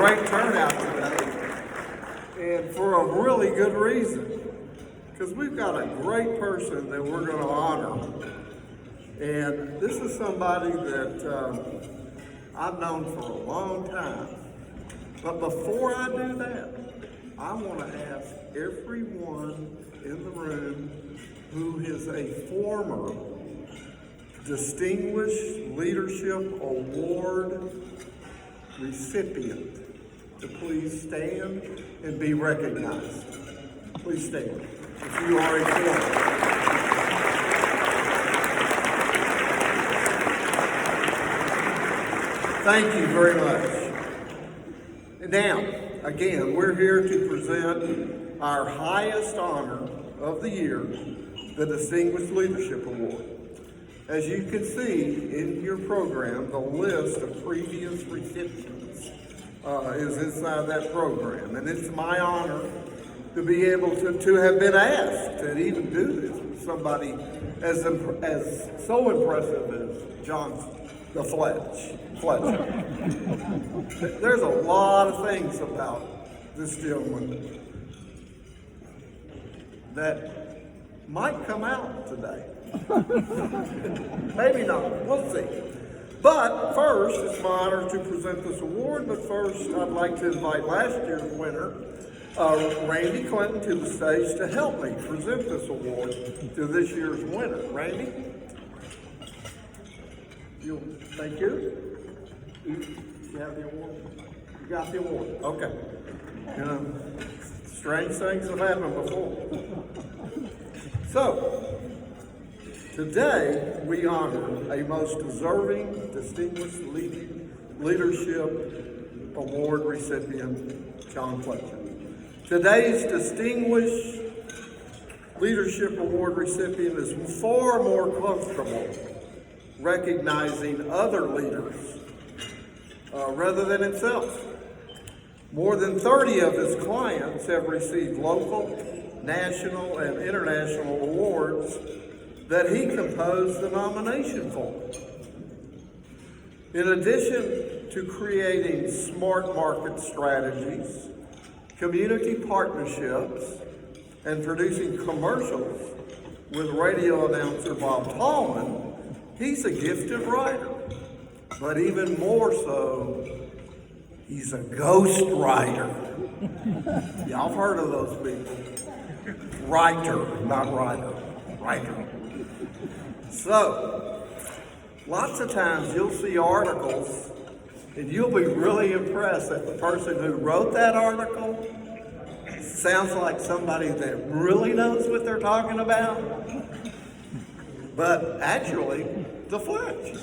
great turnout today, and for a really good reason, because we've got a great person that we're going to honor. And this is somebody that I've known for a long time. But before I do that, I want to ask everyone in the room who is a former Distinguished Leadership Award recipient to please stand and be recognized. Please stand if you are a former. Thank you very much. Now, again, we're here to present our highest honor of the year, the Distinguished Leadership Award. As you can see in your program, the list of previous recipients is inside that program. And it's my honor to be able to have been asked to even do this with somebody as so impressive as John Fletcher. There's a lot of things about this gentleman that might come out today. Maybe not, we'll see. But first, it's my honor to present this award, but first I'd like to invite last year's winner, Randy Clinton, to the stage to help me present this award to this year's winner. Randy? Thank you. You have the award? You got the award? Okay. You know, strange things have happened before. So, today we honor a most deserving Distinguished Leadership Award recipient, John Fletcher. Today's Distinguished Leadership Award recipient is far more comfortable recognizing other leaders rather than himself. More than 30 of his clients have received local, national, and international awards that he composed the nomination for. In addition to creating smart market strategies, community partnerships, and producing commercials with radio announcer Bob Tallman, he's a gifted writer, but even more so, he's a ghost writer. Y'all have heard of those people. Writer, not writer. Writer. So, lots of times you'll see articles and you'll be really impressed that the person who wrote that article sounds like somebody that really knows what they're talking about. But actually, the Fletch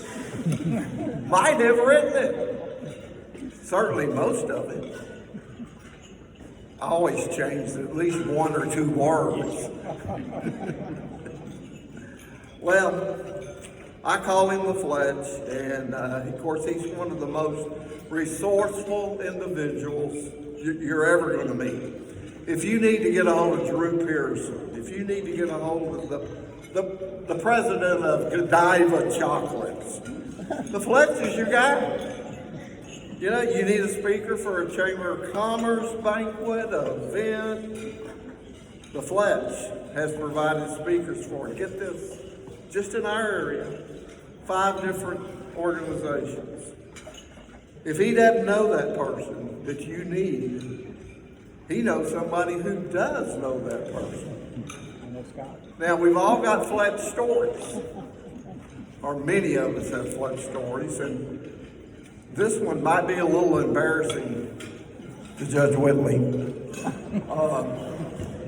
might have written it. Certainly most of it. I always change at least one or two words. Well, I call him the Fletch, and of course he's one of the most resourceful individuals you're ever going to meet. If you need to get a hold of Drew Pearson, if you need to get a hold of the president of Godiva Chocolates, the Fletch is your guy. You know, you need a speaker for a Chamber of Commerce banquet, event. The Fletch has provided speakers for it. Get this, just in our area, 5 different organizations. If he doesn't know that person that you need, he knows somebody who does know that person. Now, we've all got Fletch stories, or many of us have Fletch stories, and this one might be a little embarrassing to Judge Whitley,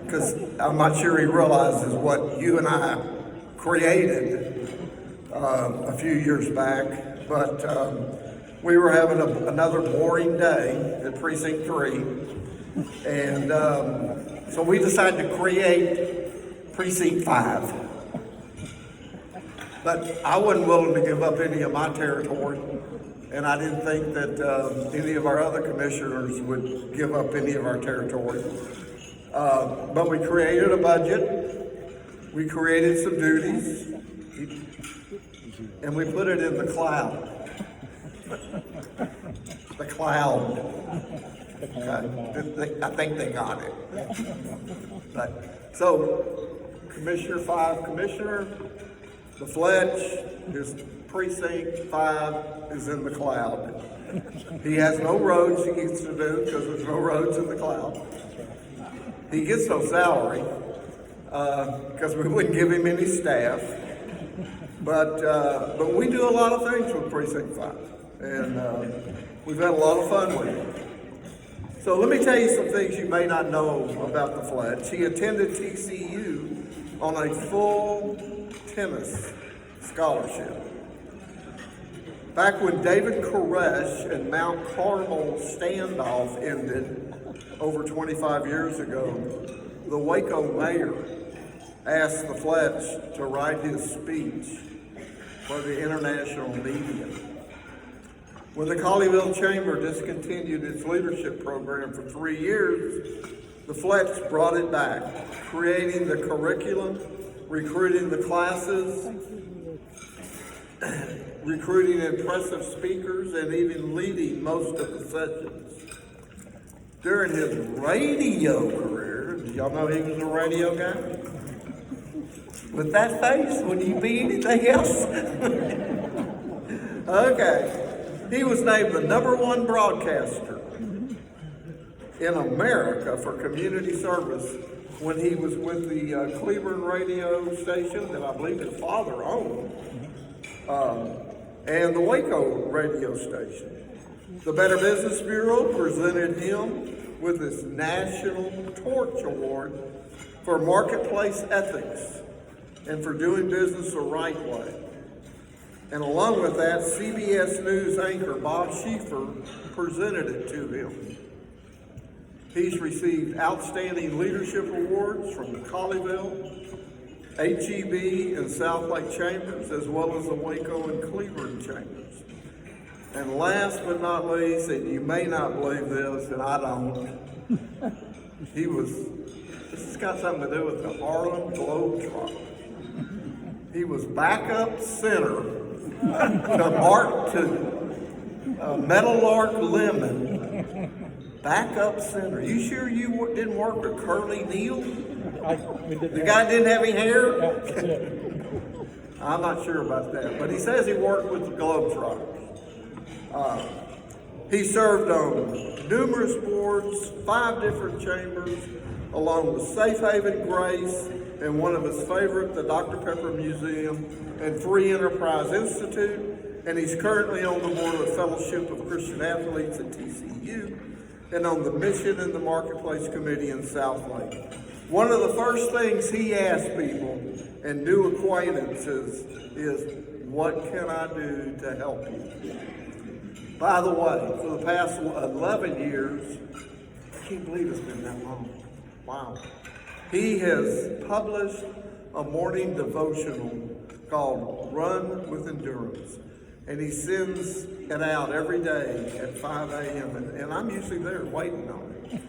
because I'm not sure he realizes what you and I created a few years back, but we were having another boring day at Precinct 3, and so we decided to create Precinct 5. But I wasn't willing to give up any of my territory, and I didn't think that any of our other commissioners would give up any of our territory. But we created a budget, we created some duties, and we put it in the cloud. The cloud. Okay. I think they got it. But, so, Commissioner 5 Commissioner, the Fletch, his precinct 5 is in the cloud. He has no roads he gets to do because there's no roads in the cloud. He gets no salary because we wouldn't give him any staff. But we do a lot of things with Precinct 5, and we've had a lot of fun with it. So let me tell you some things you may not know about the Fletch. He attended TCU on a full tennis scholarship. Back when David Koresh and Mount Carmel standoff ended over 25 years ago, the Waco mayor asked the Fletch to write his speech for the international media. When the Colleyville Chamber discontinued its leadership program for 3 years, the Fletch brought it back, creating the curriculum, recruiting the classes, recruiting impressive speakers, and even leading most of the sessions. During his radio career, did y'all know he was a radio guy? With that face, would he be anything else? Okay. He was named the #1 broadcaster in America for community service when he was with the Cleveland radio station that I believe his father owned, and the Waco radio station. The Better Business Bureau presented him with this National Torch Award for marketplace ethics and for doing business the right way. And along with that, CBS News anchor Bob Schieffer presented it to him. He's received outstanding leadership awards from the Colleyville, HEB, and South Lake Chambers, as well as the Waco and Cleveland Chambers. And last but not least, and you may not believe this, and I don't, this has got something to do with the Harlem Globetrotters. He was backup center to Meadowlark Lemon. Backup center. You sure you didn't work with Curly Neal? The guy didn't have any hair? Yeah, that's it. I'm not sure about that, but he says he worked with the Globetrotters. He served on numerous boards, 5 different chambers, along with Safe Haven Grace, and one of his favorite, the Dr. Pepper Museum, and Free Enterprise Institute, and he's currently on the board of the Fellowship of Christian Athletes at TCU, and on the Mission and the Marketplace Committee in South Lake. One of the first things he asks people and new acquaintances is, what can I do to help you? By the way, for the past 11 years, I can't believe it's been that long. Wow. He has published a morning devotional called Run with Endurance. And he sends it out every day at 5 a.m. And I'm usually there waiting on it.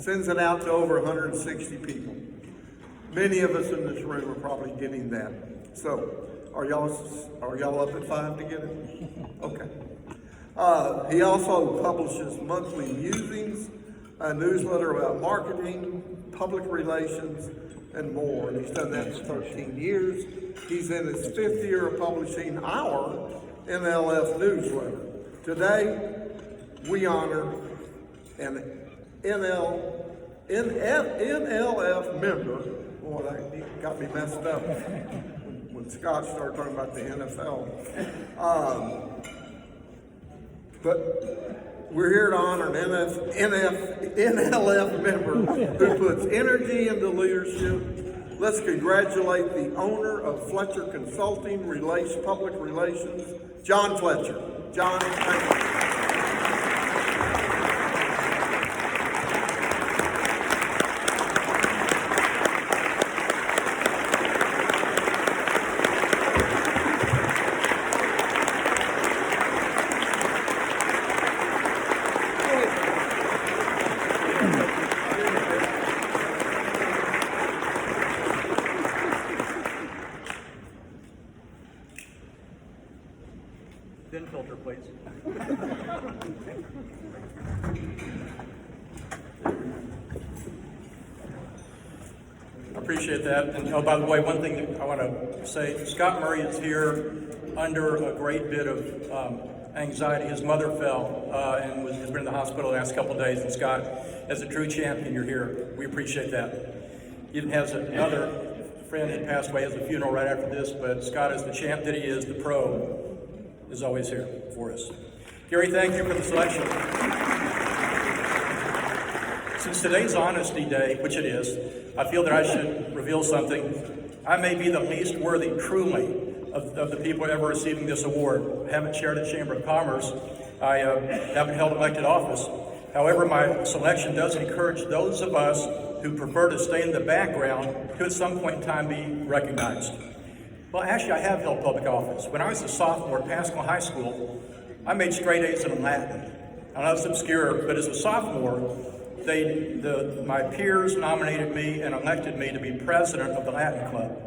Sends it out to over 160 people. Many of us in this room are probably getting that. So, are y'all up at 5 to get it? Okay. He also publishes monthly musings, a newsletter about marketing, public relations, and more. And he's done that for 13 years. He's in his 5th year of publishing our NLF newsletter. Today, we honor an NLF member. Boy, that got me messed up when Scott started talking about the NFL. But we're here to honor an NLF member who puts energy into leadership. Let's congratulate the owner of Fletcher Consulting Public Relations, John Fletcher. John, thank you. Thin filter, please. appreciate that. And oh, by the way, one thing that I want to say, Scott Murray is here under a great bit of anxiety. His mother fell and has been in the hospital the last couple of days. And Scott, as a true champion, you're here. We appreciate that. He has another friend that passed away, has a funeral right after this, but Scott, as the champ that he is, the pro, is always here for us. Gary, thank you for the selection. Since today's Honesty Day, which it is, I feel that I should reveal something. I may be the least worthy, truly, of the people ever receiving this award. I haven't chaired the Chamber of Commerce. I haven't held elected office. However, my selection does encourage those of us who prefer to stay in the background to at some point in time be recognized. Well, actually, I have held public office. When I was a sophomore at Pascal High School, I made straight A's in Latin. I know it's obscure, but as a sophomore, my peers nominated me and elected me to be president of the Latin Club.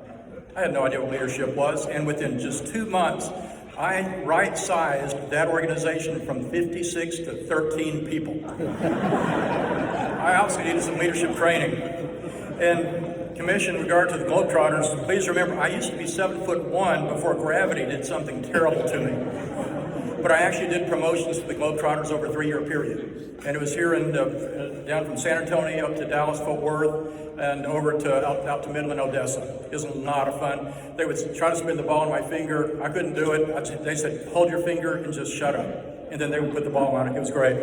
I had no idea what leadership was, and within just 2 months, I right-sized that organization from 56 to 13 people. I also needed some leadership training. And Commission, in regard to the Globetrotters, please remember, I used to be 7'1" before gravity did something terrible to me. But I actually did promotions for the Globetrotters over a 3-year period. And it was here down from San Antonio up to Dallas, Fort Worth, and over to out to Midland, Odessa. It was a lot of fun. They would try to spin the ball on my finger. I couldn't do it. They said, hold your finger and just shut up. And then they would put the ball on it. It was great.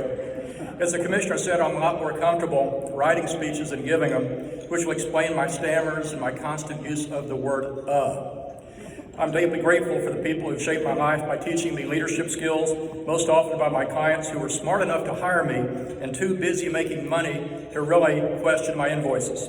As the commissioner said, I'm a lot more comfortable writing speeches and giving them, which will explain my stammers and my constant use of the word I'm deeply grateful for the people who shaped my life by teaching me leadership skills, most often by my clients who were smart enough to hire me and too busy making money to really question my invoices.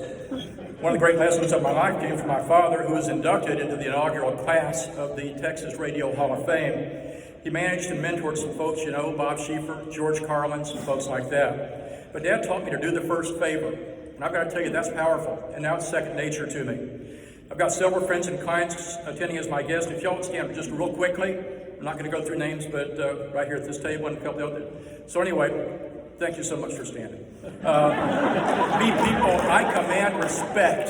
One of the great lessons of my life came from my father, who was inducted into the inaugural class of the Texas Radio Hall of Fame. He managed and mentored some folks, you know, Bob Schieffer, George Carlin, some folks like that. But Dad taught me to do the first favor. And I've got to tell you, that's powerful. And now it's second nature to me. I've got several friends and clients attending as my guests. If y'all would stand just real quickly, I'm not going to go through names, but right here at this table and a couple of others. So anyway, thank you so much for standing. Be people I command respect.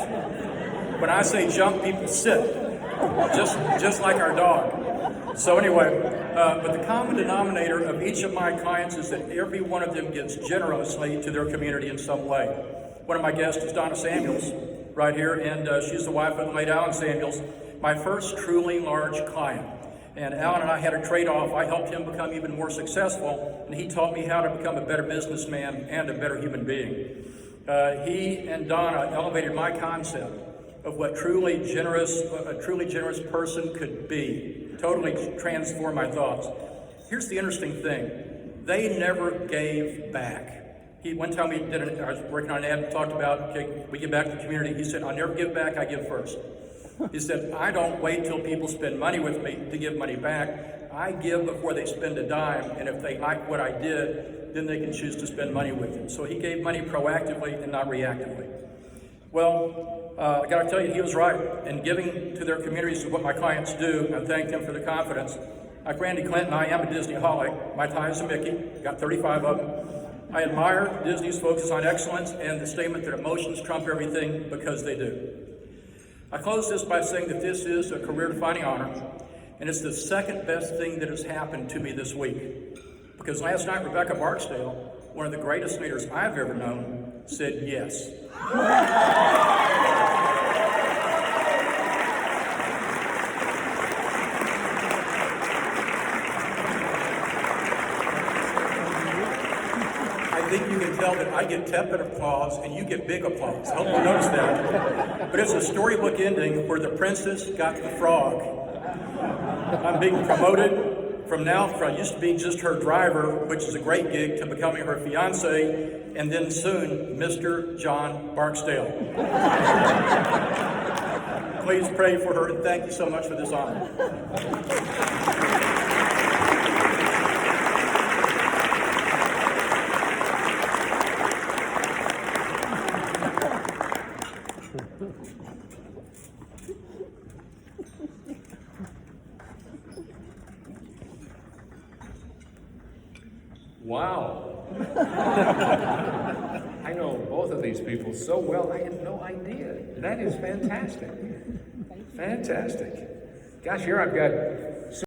When I say jump, people sit, just like our dog. So anyway, but the common denominator of each of my clients is that every one of them gives generously to their community in some way. One of my guests is Donna Samuels, right here, and she's the wife of the late Alan Samuels, my first truly large client. And Alan and I had a trade-off. I helped him become even more successful, and he taught me how to become a better businessman and a better human being. He and Donna elevated my concept of what a truly generous person could be. Totally transformed my thoughts. Here's the interesting thing. They never gave back. One time I was working on an ad and talked about, okay, we give back to the community. He said, I never give back, I give first. He said, I don't wait till people spend money with me to give money back. I give before they spend a dime, and if they like what I did, then they can choose to spend money with him. So he gave money proactively and not reactively. Well, I got to tell you, he was right. And giving to their communities is what my clients do. I thank them for the confidence. Like Randy Clinton, I am a Disney-holic. My tie is a Mickey. Got 35 of them. I admire Disney's focus on excellence and the statement that emotions trump everything, because they do. I close this by saying that this is a career-defining honor, and it's the second best thing that has happened to me this week. Because last night, Rebecca Barksdale, one of the greatest leaders I've ever known, said yes. I think you can tell that I get tepid applause and you get big applause. I hope you notice that. But it's a storybook ending where the princess got the frog. I'm being promoted from used to being just her driver, which is a great gig, to becoming her fiance, and then soon, Mr. John Barksdale. Please pray for her, and thank you so much for this honor. Wow. I know both of these people so well, I had no idea. That is fantastic. Fantastic. Gosh, here I've got